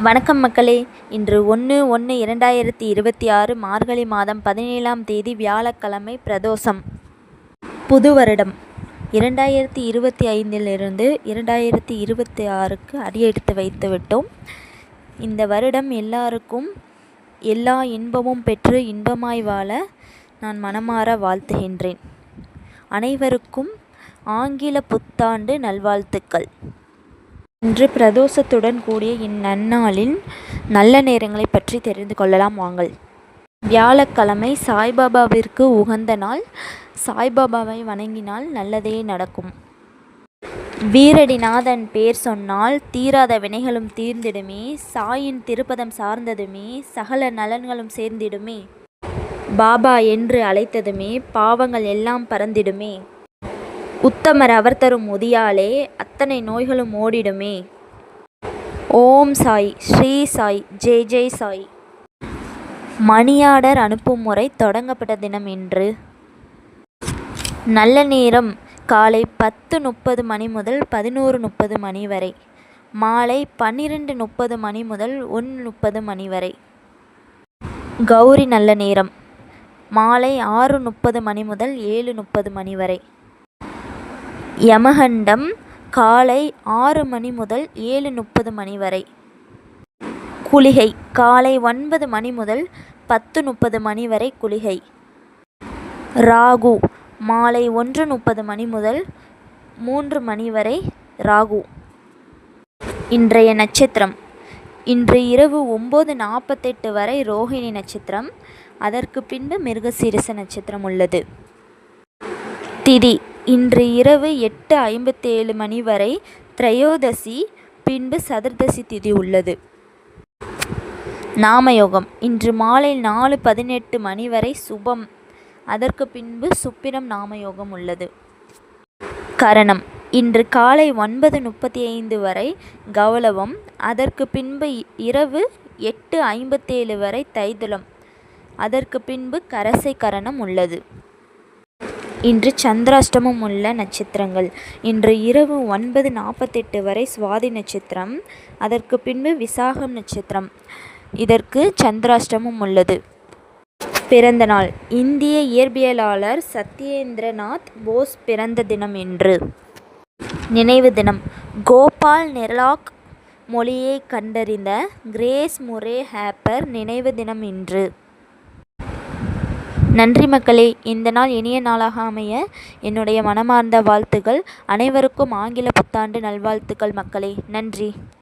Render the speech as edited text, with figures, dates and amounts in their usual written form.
வணக்கம் மக்களே. இன்று 1/1/2026 மார்கழி மாதம் 17ஆம் தேதி வியாழக்கிழமை பிரதோஷம். புது வருடம் 2025 2026க்கு அடியெடுத்து வைத்து விட்டோம். இந்த வருடம் எல்லாருக்கும் எல்லா இன்பமும் பெற்று இன்பமாய் வாழ நான் மனமாற வாழ்த்துகின்றேன். அனைவருக்கும் ஆங்கில புத்தாண்டு நல்வாழ்த்துக்கள். இன்று பிரதோஷத்துடன் கூடிய இந்நன்னாளின் நல்ல நேரங்களை பற்றி தெரிந்து கொள்ளலாம் வாங்கள். வியாழக்கிழமை சாய்பாபாவிற்கு உகந்த நாள். சாய்பாபாவை வணங்கினால் நல்லதே நடக்கும். வீரடிநாதன் பேர் சொன்னால் தீராத வினைகளும் தீர்ந்திடுமே. சாயின் திருப்பதம் சார்ந்ததுமே சகல நலன்களும் சேர்ந்திடுமே. பாபா என்று அழைத்ததுமே பாவங்கள் எல்லாம் பறந்திடுமே. உத்தமர் அவர் தரும் உதியாலே அத்தனை நோய்களும் ஓடிடுமே. ஓம் சாய், ஸ்ரீ சாய், ஜெய் ஜெய் சாய். மணியாடர் அனுப்பும் முறை தொடங்கப்பட்ட தினம் இன்று. நல்ல நேரம் காலை 10:30 மணி முதல் 11:30 மணி வரை. மாலை 12:30 மணி முதல் 1:30 மணி வரை. கௌரி நல்ல நேரம் மாலை 6:30 மணி முதல் 7:30 மணி வரை. யமகண்டம் காலை 6 மணி முதல் 7:30 மணி வரை. குளிகை காலை 9 மணி முதல் 10:30 மணி வரை குளிகை. ராகு மாலை 1:30 மணி முதல் 3 மணி வரை ராகு. இன்றைய நட்சத்திரம் இன்று இரவு 9:48 வரை ரோஹிணி நட்சத்திரம். அதற்கு பின்பு மிருகசீரிஷ நட்சத்திரம் உள்ளது. திதி இன்று இரவு 8:57 மணி வரை திரையோதசி, பின்பு சதுர்தசி திதி உள்ளது. நாமயோகம் இன்று மாலை 4:18 மணி வரை சுபம். அதற்கு பின்பு சுப்பிரம் நாமயோகம் உள்ளது. கரணம் இன்று காலை 9:35 வரை கௌளவம். அதற்கு பின்பு இரவு 8:57 வரை தைதுலம். அதற்கு பின்பு கரசை கரணம் உள்ளது. இன்று சந்திராஷ்டமம் உள்ள நட்சத்திரங்கள். இன்று இரவு 9:48 வரை சுவாதி நட்சத்திரம். அதற்கு பின்பு விசாகம் நட்சத்திரம். இதற்கு சந்திராஷ்டமம் உள்ளது. பிறந்த நாள் இந்திய இயற்பியலாளர் சத்யேந்திரநாத் போஸ் பிறந்த தினம் இன்று. நினைவு தினம் கோபால் நெர்லாக் மொழியை கண்டறிந்த கிரேஸ் முரே ஹேப்பர் நினைவு தினம் இன்று. நன்றி மக்களே. இந்த நாள் இனிய நாளாக அமைய என்னுடைய மனமார்ந்த வாழ்த்துக்கள். அனைவருக்கும் ஆங்கில புத்தாண்டு நல்வாழ்த்துக்கள் மக்களே. நன்றி.